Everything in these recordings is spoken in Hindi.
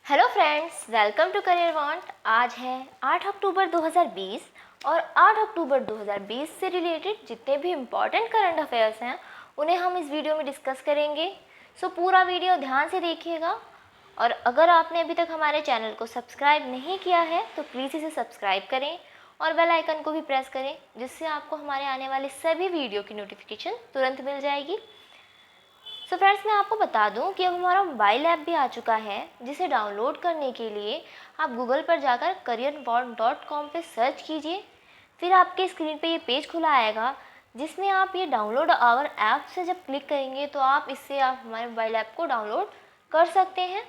Hello friends, welcome to career want. आज है 8 अक्टूबर 2020 और 8 अक्टूबर 2020 से रिलेटेड जितने भी इम्पॉर्टेंट करंट अफेयर्स हैं उन्हें हम इस वीडियो में डिस्कस करेंगे। सो पूरा वीडियो ध्यान से देखिएगा और अगर आपने अभी तक हमारे चैनल को सब्सक्राइब नहीं किया है तो प्लीज़ इसे सब्सक्राइब करें और बेल आइकन को भी प्रेस करें, जिससे आपको हमारे आने वाले सभी वीडियो की नोटिफिकेशन तुरंत मिल जाएगी। सो फ्रेंड्स, मैं आपको बता दूं कि अब हमारा मोबाइल ऐप भी आ चुका है, जिसे डाउनलोड करने के लिए आप गूगल पर जाकर careerwand.com पे सर्च कीजिए। फिर आपके स्क्रीन पे ये पेज खुला आएगा जिसमें आप ये डाउनलोड आवर ऐप से जब क्लिक करेंगे तो आप इससे आप हमारे मोबाइल ऐप को डाउनलोड कर सकते हैं।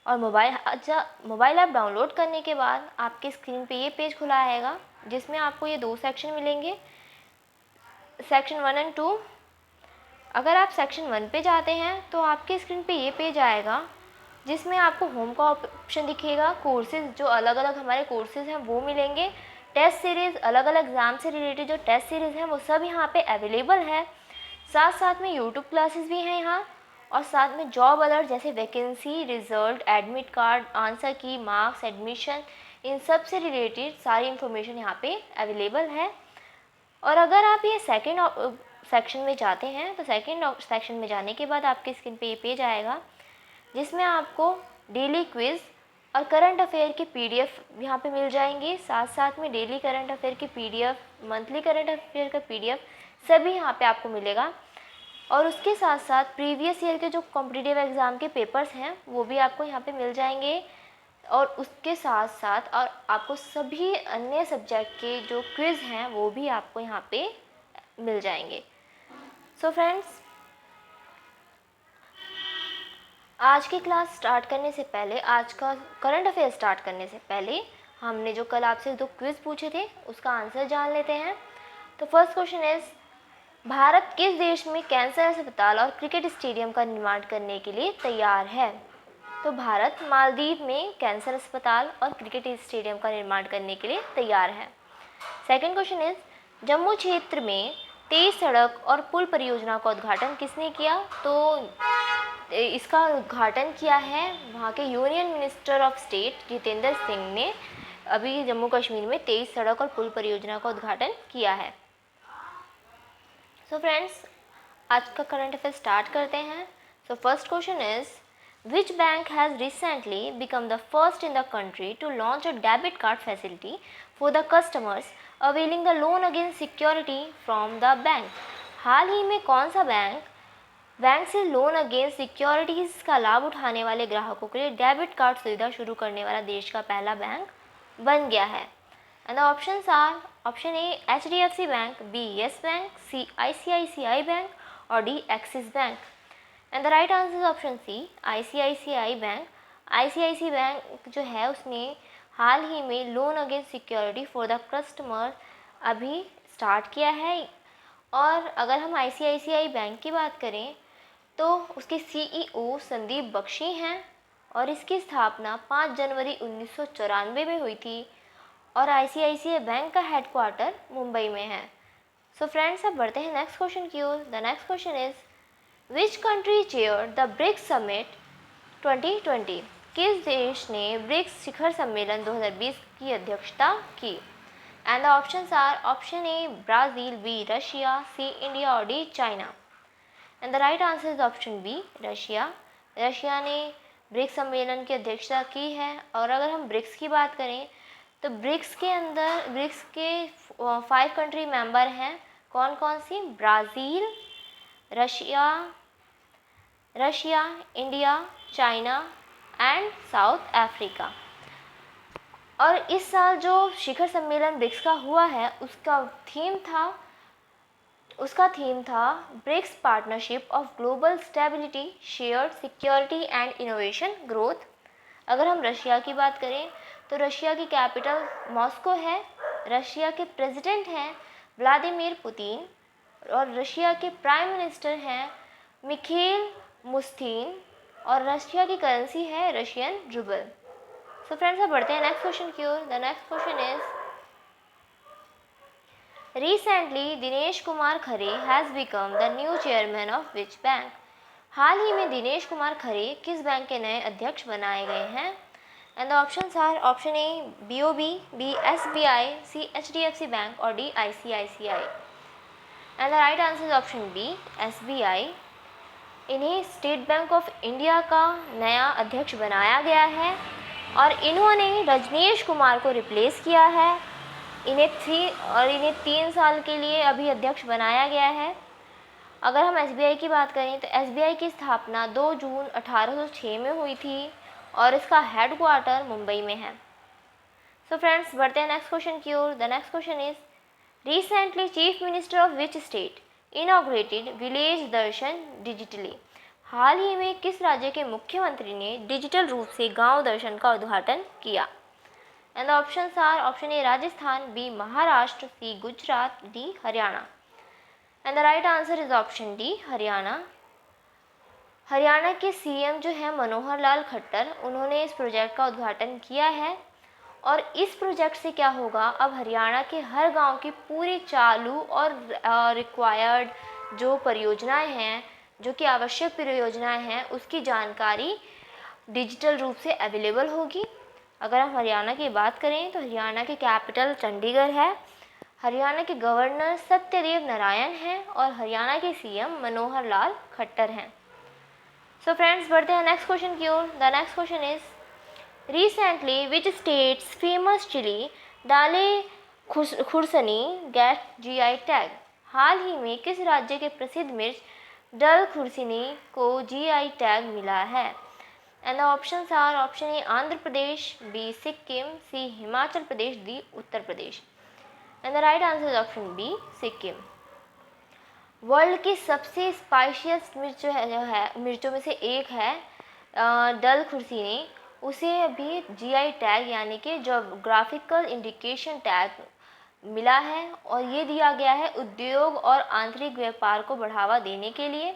और मोबाइल ऐप डाउनलोड करने के बाद आपके स्क्रीन पे ये पेज खुला आएगा जिसमें आपको ये दो सेक्शन मिलेंगे, सेक्शन 1 एंड 2। अगर आप सेक्शन 1 पे जाते हैं तो आपके स्क्रीन पे ये पेज आएगा जिसमें आपको होम का ऑप्शन दिखेगा। कोर्सेज, जो अलग अलग हमारे कोर्सेज हैं वो मिलेंगे। टेस्ट सीरीज़, अलग अलग एग्ज़ाम से रिलेटेड जो टेस्ट सीरीज़ हैं वो सब यहाँ पे अवेलेबल है। साथ साथ में यूट्यूब क्लासेस भी हैं यहाँ, और साथ में जॉब अलर्ट जैसे vacancy, result, admit card, answer की, मार्क्स, एडमिशन, इन सब से रिलेटेड सारी इन्फॉर्मेशन यहाँ पे अवेलेबल है। और अगर आप ये सेकंड सेक्शन में जाते हैं तो सेकंड सेक्शन में जाने के बाद आपके स्क्रीन पे ये पेज आएगा जिसमें आपको डेली क्विज़ और करंट अफेयर की पीडीएफ यहाँ पे मिल जाएंगी। साथ साथ में डेली करंट अफेयर की पीडीएफ, मंथली करंट अफेयर का पीडीएफ सभी यहाँ पे आपको मिलेगा। और उसके साथ साथ प्रीवियस ईयर के जो कॉम्पिटिटिव एग्ज़ाम के पेपर्स हैं वो भी आपको यहाँ पे मिल जाएंगे। और उसके साथ साथ और आपको सभी अन्य सब्जेक्ट के जो क्विज़ हैं वो भी आपको यहाँ पे मिल जाएंगे। सो फ्रेंड्स, आज की क्लास स्टार्ट करने से पहले, आज का करंट अफेयर स्टार्ट करने से पहले हमने जो कल आपसे दो क्विज़ पूछे थे उसका आंसर जान लेते हैं। तो फर्स्ट क्वेश्चन इज़, भारत किस देश में कैंसर अस्पताल और क्रिकेट स्टेडियम का निर्माण करने के लिए तैयार है? तो भारत मालदीव में कैंसर अस्पताल और क्रिकेट स्टेडियम का निर्माण करने के लिए तैयार है। सेकंड क्वेश्चन इज, जम्मू क्षेत्र में 23 सड़क और पुल परियोजना का उद्घाटन किसने किया? तो इसका उद्घाटन किया है वहाँ के union minister of state Jitendra Singh ने अभी जम्मू कश्मीर में 23 सड़क और पुल परियोजना का उद्घाटन किया है। सो फ्रेंड्स, आज का करंट अफेयर स्टार्ट करते हैं। So first question is, which bank has recently become the first in the country to launch a debit card facility for the customers availing the loan against security from the bank? हाल ही में कौन सा बैंक से लोन अगेंस्ट सिक्योरिटीज़ का लाभ उठाने वाले ग्राहकों के लिए डेबिट कार्ड सुविधा शुरू करने वाला देश का पहला बैंक बन गया है? And the options are, option A HDFC bank, B yes bank, C ICICI bank और D Axis bank. And the right answer is option C, ICICI bank. ICICI bank जो है उसने हाल ही में loan against security for the customer अभी स्टार्ट किया है। और अगर हम ICICI बैंक की बात करें तो उसके CEO संदीप बख्शी हैं और इसकी स्थापना 5 जनवरी 1994 में हुई थी और ICICI बैंक का हेडक्वार्टर मुंबई में है। सो फ्रेंड्स, अब बढ़ते हैं नेक्स्ट क्वेश्चन की ओर। The next question is, which country chair the BRICS summit 2020? किस देश ने ब्रिक्स शिखर सम्मेलन 2020 की अध्यक्षता की? And the options are, option A Brazil, B Russia, C India और D China. And the right answer is option B, Russia. Russia ने ब्रिक्स सम्मेलन की अध्यक्षता की है। और अगर हम ब्रिक्स की बात करें तो ब्रिक्स के अंदर ब्रिक्स के 5 कंट्री मेंबर हैं। कौन कौन सी? Brazil, Russia, India, China and South Africa. और इस साल जो शिखर सम्मेलन ब्रिक्स का हुआ है उसका थीम था BRICS partnership of global stability, shared security and innovation growth. अगर हम रशिया की बात करें तो रशिया की कैपिटल मॉस्को है। रशिया के प्रेसिडेंट हैं व्लादिमीर पुतिन और रशिया के प्राइम मिनिस्टर हैं मिखेल मुस्तीन और रशिया की करेंसी है रशियन रूबल। सो फ्रेंड्स, अब बढ़ते हैं नेक्स्ट क्वेश्चन की ओर। The next question is, recently Dinesh Kumar Khare has become the new chairman of which bank? हाल ही में दिनेश कुमार खरे किस बैंक के नए अध्यक्ष बनाए गए हैं? And the options are option A BOB, B SBI, C HDFC bank और D ICICI। And the right answer is option B SBI। इन्हें स्टेट बैंक ऑफ इंडिया का नया अध्यक्ष बनाया गया है और इन्होंने रजनीश कुमार को रिप्लेस किया है। इन्हें 3 साल के लिए अभी अध्यक्ष बनाया गया है। अगर हम SBI की बात करें तो SBI की स्थापना 2 जून 1806 में हुई थी और इसका हेडक्वार्टर मुंबई में है। सो फ्रेंड्स, बढ़ते हैं नेक्स्ट क्वेश्चन की ओर। The next question is recently chief minister of which state inaugurated village Darshan digitally? हाल ही में किस राज्य के मुख्यमंत्री ने डिजिटल रूप से गांव दर्शन का उद्घाटन किया? And the options are option A Rajasthan, B Maharashtra, C Gujarat, D Haryana. And the right answer is option D Haryana. Haryana के CM जो है मनोहर लाल खट्टर, उन्होंने इस प्रोजेक्ट का उद्घाटन किया है और इस प्रोजेक्ट से क्या होगा, अब हरियाणा के हर गांव की पूरी चालू और रिक्वायर्ड जो परियोजनाएं हैं, जो कि आवश्यक परियोजनाएं हैं, उसकी जानकारी डिजिटल रूप से अवेलेबल होगी। अगर हम हरियाणा की बात करें तो हरियाणा की कैपिटल चंडीगढ़ है, हरियाणा के गवर्नर सत्यदेव नारायण हैं और हरियाणा के CM मनोहर लाल खट्टर हैं। सो फ्रेंड्स, बढ़ते हैं नेक्स्ट क्वेश्चन की ओर। The next question is recently which states famous chilli Dalle Khursani get GI tag? हाल ही में किस राज्य के प्रसिद्ध मिर्च डल खुरसनी को GI टैग मिला है? And the options are option A Andhra Pradesh, B Sikkim, C Himachal Pradesh, D Uttar Pradesh. And the right answer is option B Sikkim. World की सबसे स्पाइशियस मिर्च जो है मिर्चों में से एक है डल खुरसनी, उसे अभी GI टैग यानी कि जोग्राफिकल इंडिकेशन टैग मिला है और ये दिया गया है उद्योग और आंतरिक व्यापार को बढ़ावा देने के लिए।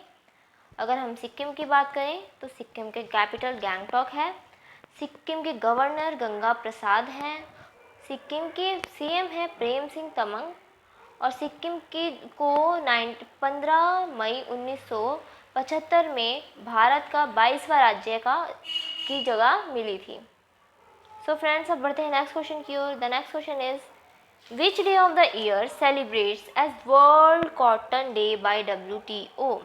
अगर हम सिक्किम की बात करें तो सिक्किम के कैपिटल गैंगटॉक है, सिक्किम के गवर्नर गंगा प्रसाद हैं, सिक्किम के CM है प्रेम सिंह तमंग और सिक्किम की को 15 मई 1975 में भारत का 22वां राज्य की जगह मिली थी। सो फ्रेंड्स, अब बढ़ते हैं नेक्स्ट क्वेश्चन की ओर। The next question is which day of the year celebrates as world cotton day by WTO?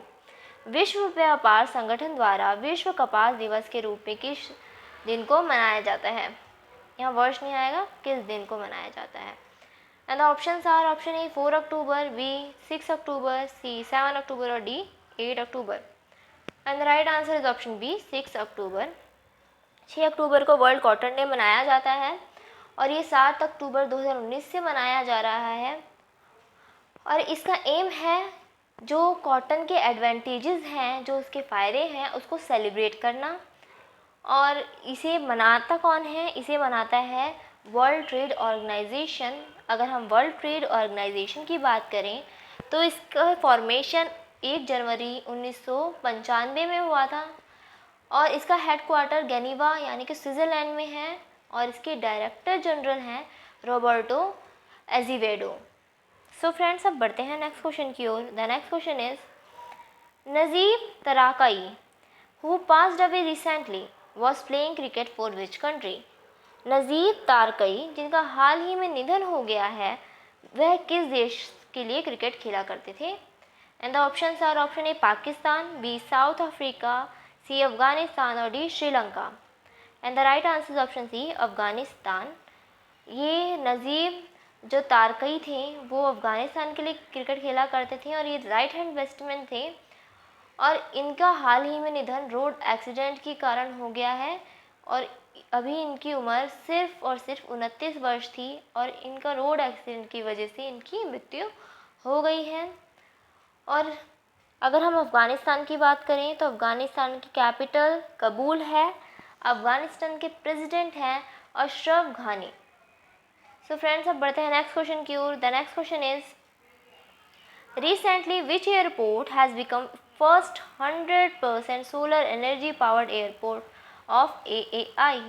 विश्व व्यापार संगठन द्वारा विश्व कपास दिवस के रूप में किस दिन को मनाया जाता है? यहाँ वर्ष नहीं आएगा, किस दिन को मनाया जाता है। And the options are option A 4 October, B 6 October, C 7 October और D 8 October. And the right answer is option B 6 October. 6 October को वर्ल्ड कॉटन डे मनाया जाता है और ये 7 अक्टूबर 2019 से मनाया जा रहा है और इसका एम है जो कॉटन के एडवांटेजेस हैं, जो उसके फ़ायदे हैं, उसको सेलिब्रेट करना। और इसे मनाता कौन है? इसे मनाता है वर्ल्ड ट्रेड ऑर्गेनाइजेशन। अगर हम वर्ल्ड ट्रेड ऑर्गेनाइजेशन की बात करें तो इसका फॉर्मेशन 1 जनवरी 1995 में हुआ था और इसका हेडक्वार्टर जेनीवा यानी कि स्विट्ज़रलैंड में है और इसके डायरेक्टर जनरल हैं रॉबर्टो एज़ेवेडो। सो फ्रेंड्स, अब बढ़ते हैं नेक्स्ट क्वेश्चन की ओर। The next question is Najib Tarakai who passed away recently was playing cricket for which country? Najib Tarakai, जिनका हाल ही में निधन हो गया है, वह किस देश के लिए क्रिकेट खेला करते थे? And the options are option A Pakistan, B South Africa, C Afghanistan और D Sri Lanka. And the right answer is option C Afghanistan. ये नजीब जो तारकई थे वो अफगानिस्तान के लिए क्रिकेट खेला करते थे और ये राइट हैंड बैट्समैन थे और इनका हाल ही में निधन रोड एक्सीडेंट के कारण हो गया है और अभी इनकी उम्र सिर्फ और सिर्फ 29 वर्ष थी और इनका रोड एक्सीडेंट की वजह से इनकी मृत्यु हो गई है। और अगर हम अफ़गानिस्तान की बात करें तो अफ़गानिस्तान की कैपिटल कबूल है, अफ़गानिस्तान के प्रेसिडेंट हैं अशरफ घानी। सो फ्रेंड्स, अब बढ़ते हैं नेक्स्ट क्वेश्चन की ओर। The next question is recently which airport has become first 100% solar energy powered airport of AAI?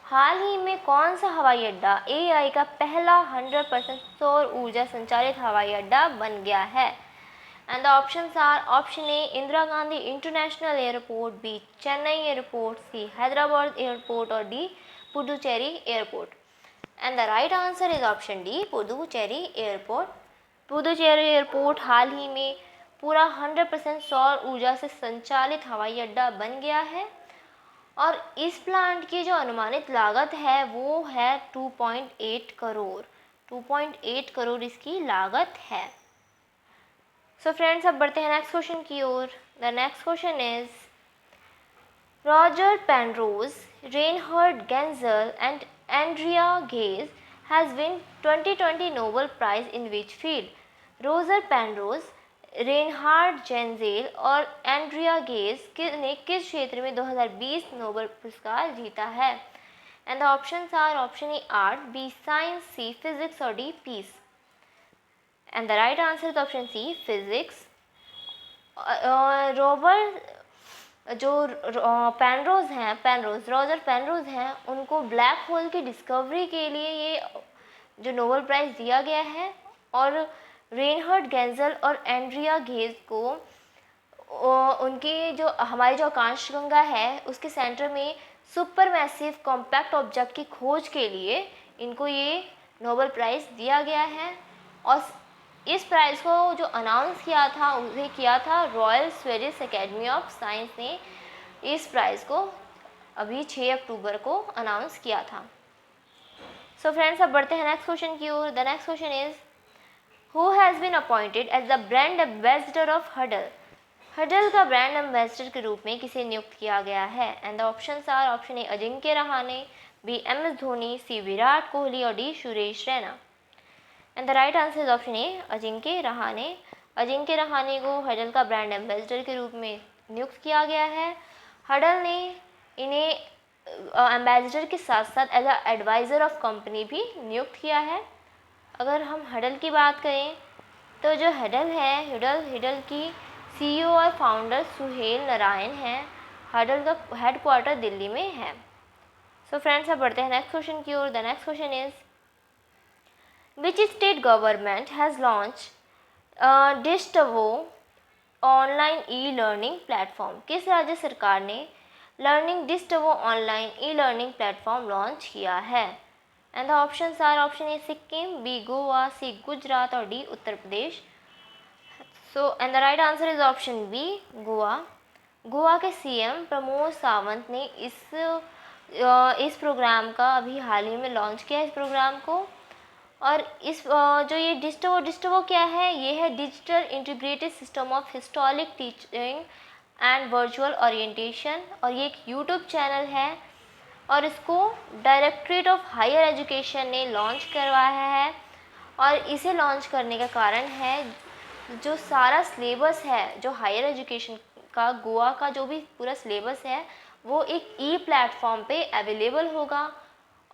हाल ही में कौन सा हवाई अड्डा AAI का पहला 100% सौर ऊर्जा संचालित हवाई अड्डा बन गया है? And the options are option A Indira Gandhi International Airport, B Chennai Airport, C Hyderabad Airport or D Puducherry Airport. And the right answer is option D Puducherry airport. Puducherry airport हाल ही में पूरा 100% सौर ऊर्जा से संचालित हवाई अड्डा बन गया है और इस प्लांट की जो अनुमानित लागत है वो है 2.8 करोड़। 2.8 करोड़ इसकी लागत है। सो फ्रेंड्स, अब बढ़ते हैं नेक्स्ट क्वेश्चन की ओर। The next question is Roger Penrose, Reinhard Genzel and Andrea Ghez has win 2020 Nobel prize in which field? Roger Penrose, Reinhard Genzel और एंड्रिया गेज ने किस क्षेत्र में 2020 नोबेल पुरस्कार जीता है? And the options are option A art, B science, C physics और D peace. And the right answer is option C physics. Roger Penrose हैं, उनको ब्लैक होल की डिस्कवरी के लिए ये जो नोबेल प्राइज़ दिया गया है और रेनहर्ड गेंजल और एंड्रिया गेज को उनकी जो हमारी जो आकाशगंगा है उसके सेंटर में सुपर मैसिव कॉम्पैक्ट ऑब्जेक्ट की खोज के लिए इनको ये नोबेल प्राइज़ दिया गया है। और इस प्राइज़ को जो अनाउंस किया था उसे किया था royal Swedish academy of science ने इस प्राइज़ को अभी 6 अक्टूबर को अनाउंस किया था। सो फ्रेंड्स, अब बढ़ते हैं नेक्स्ट क्वेश्चन की ओर। The next question is who has been appointed as the brand ambassador of Huddle? Huddle का ब्रांड एम्बेसडर के रूप में किसे नियुक्त किया गया है? And the options are option A Ajinkya Rahane, B M S. Dhoni, C Virat Kohli और D Suresh Raina. And the right answer is option A Ajinkya Rahane. Ajinkya Rahane को हडल का ब्रांड एम्बेसडर के रूप में नियुक्त किया गया है। हडल ने इन्हें एम्बेसडर के साथ साथ as a adviser of company भी नियुक्त किया है। अगर हम हडल की बात करें तो जो हडल है हडल की सीईओ और फाउंडर सुहेल नारायण हैं। हडल का हेडक्वार्टर दिल्ली में है। सो फ्रेंड्स, अब बढ़ते हैं नेक्स्ट क्वेश्चन की ओर। The next question is which state government has launch Distvo online E learning platform? किस राज्य सरकार ने learning Distvo online E learning platform launch किया है? And the options are option A Sikkim, B Goa, C Gujarat और D Uttar Pradesh. So and the right answer is option B Goa. Goa के सीएम प्रमोद सावंत ने इस प्रोग्राम का अभी हाल ही में लॉन्च किया इस प्रोग्राम को। और इस जो ये डिस्टवो क्या है? ये है digital integrated system of historic teaching and virtual orientation और ये एक यूट्यूब चैनल है और इसको डायरेक्टरेट ऑफ हायर एजुकेशन ने लॉन्च करवाया है। और इसे लॉन्च करने का कारण है जो सारा सिलेबस है जो हायर एजुकेशन का गोवा का जो भी पूरा सिलेबस है वो एक ई प्लेटफॉर्म पे अवेलेबल होगा।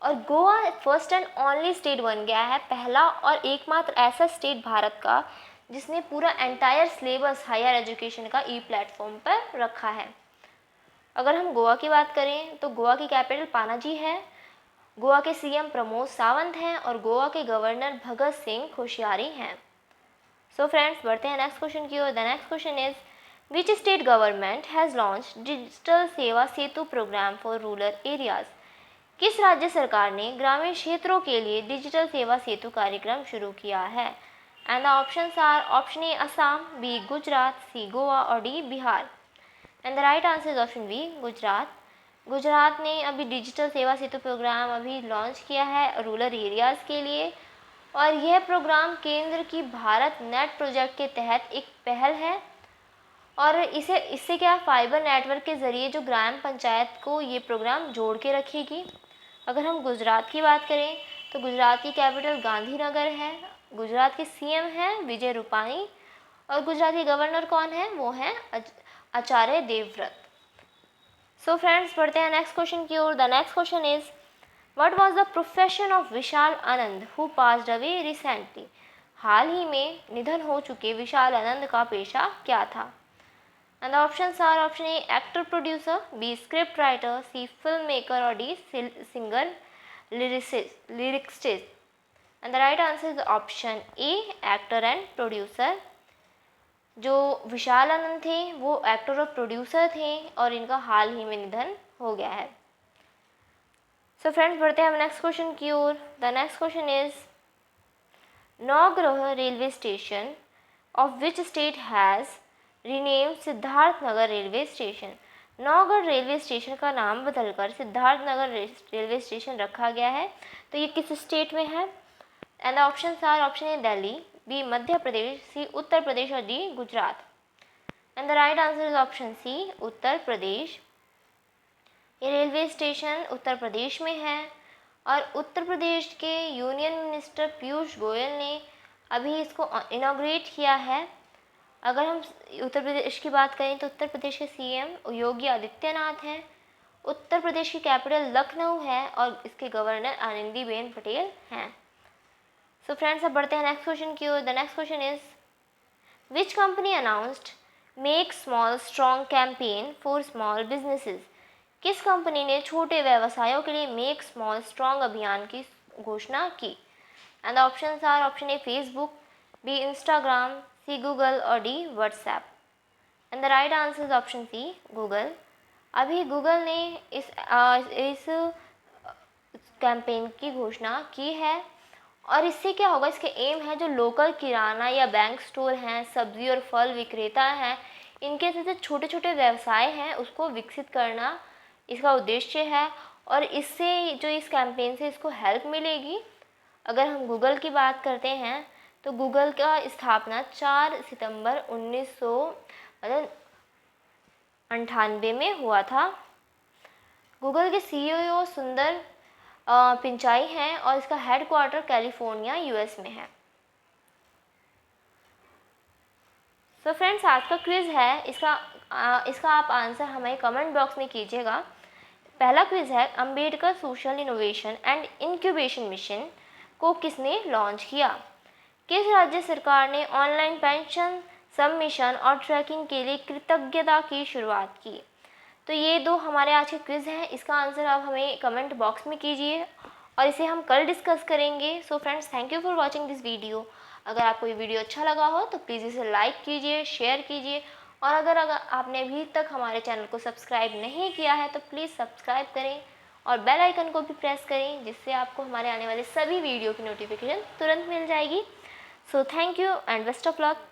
और Goa first and only state बन गया है, पहला और एकमात्र ऐसा स्टेट भारत का जिसने पूरा एंटायर सिलेबस हायर एजुकेशन का ई प्लेटफॉर्म पर रखा है। अगर हम गोवा की बात करें तो गोवा की कैपिटल पानाजी है। गोवा के सीएम प्रमोद सावंत हैं और गोवा के गवर्नर भगत सिंह कोश्यारी हैं। सो फ्रेंड्स, बढ़ते हैं नेक्स्ट क्वेश्चन की ओर। The next question is which state government has launch digital Seva Setu program for rural areas? किस राज्य सरकार ने ग्रामीण क्षेत्रों के लिए डिजिटल सेवा सेतु कार्यक्रम शुरू किया है? And the options are option A Assam, B Gujarat, C Goa और D Bihar. And the right answer is option B Gujarat. Gujarat ने अभी डिजिटल सेवा सेतु प्रोग्राम अभी लॉन्च किया है रूरल एरियाज़ के लिए और यह प्रोग्राम केंद्र की भारत नेट प्रोजेक्ट के तहत एक पहल है। और इससे क्या फाइबर नेटवर्क के ज़रिए जो ग्राम पंचायत को ये प्रोग्राम जोड़ के रखेगी। अगर हम गुजरात की बात करें तो गुजरात की कैपिटल गांधीनगर है। गुजरात के सीएम हैं विजय रूपाणी और गुजरात के गवर्नर कौन है? वो हैं आचार्य देवव्रत। सो फ्रेंड्स, बढ़ते हैं नेक्स्ट क्वेश्चन की ओर। The next question is what was the profession of Vishal Anand who passed away recently? हाल ही में निधन हो चुके विशाल आनंद का पेशा क्या था? And the options are option A actor producer, B script writer, C film maker और D singer lyricist. And the right answer is option A actor and producer. जो विशाल आनंद थे वो एक्टर और प्रोड्यूसर थे और इनका हाल ही में निधन हो गया है। सो फ्रेंड्स, बढ़ते हैं हम नेक्स्ट क्वेश्चन की ओर। द नेक्स्ट क्वेश्चन इज नवग्रह railway station of which state has rename Siddharthnagar railway station. Naugarh railway station का नाम बदलकर सिद्धार्थनगर रेलवे स्टेशन रखा गया है। तो ये किस स्टेट में है? And the options are option A Delhi, B Madhya Pradesh, C Uttar Pradesh और D Gujarat. And the right answer is option C Uttar Pradesh. ये रेलवे स्टेशन उत्तर प्रदेश में है और उत्तर प्रदेश के यूनियन मिनिस्टर पीयूष गोयल ने अभी इसको इनॉग्रेट किया है। अगर हम उत्तर प्रदेश की बात करें तो उत्तर प्रदेश के सीएम योगी आदित्यनाथ हैं। उत्तर प्रदेश की कैपिटल लखनऊ है और इसके गवर्नर आनंदीबेन पटेल हैं। सो फ्रेंड्स, अब बढ़ते हैं नेक्स्ट क्वेश्चन की ओर। The next question is which company announced make small strong campaign for small businesses. किस कंपनी ने छोटे व्यवसायों के लिए मेक स्मॉल स्ट्रॉन्ग अभियान की घोषणा की? And the options are option A Facebook, B Instagram, C Google और D WhatsApp. And the right answer is option C Google. अभी गूगल ने इस कैंपेन की घोषणा की है और इससे क्या होगा, इसके एम है जो लोकल किराना या बैंक स्टोर हैं, सब्जी और फल विक्रेता हैं, इनके जैसे छोटे छोटे व्यवसाय हैं उसको विकसित करना इसका उद्देश्य है। और इससे जो इस कैंपेन से इसको हेल्प मिलेगी। अगर हम गूगल की बात करते हैं तो गूगल का स्थापना 4 सितंबर 1998 में हुआ था। गूगल के सीईओ सुंदर पिचाई हैं और इसका हेडक्वार्टर कैलिफोर्निया यूएस में है। सो फ्रेंड्स, आज का क्विज़ है, इसका आप आंसर हमें कमेंट बॉक्स में कीजिएगा। पहला क्विज़ है, Ambedkar social innovation and incubation mission को किसने लॉन्च किया? किस राज्य सरकार ने ऑनलाइन पेंशन सबमिशन और ट्रैकिंग के लिए कृतज्ञता की शुरुआत की? तो ये दो हमारे आज के क्विज़ हैं। इसका आंसर आप हमें कमेंट बॉक्स में कीजिए और इसे हम कल डिस्कस करेंगे। So friends, thank you for watching this video. अगर आपको ये वीडियो अच्छा लगा हो तो प्लीज़ इसे लाइक कीजिए, शेयर कीजिए और अगर आपने अभी तक हमारे चैनल को सब्सक्राइब नहीं किया है तो प्लीज़ सब्सक्राइब करें और बेल आइकन को भी प्रेस करें, जिससे आपको हमारे आने वाले सभी वीडियो की नोटिफिकेशन तुरंत मिल जाएगी। So thank you and best of luck.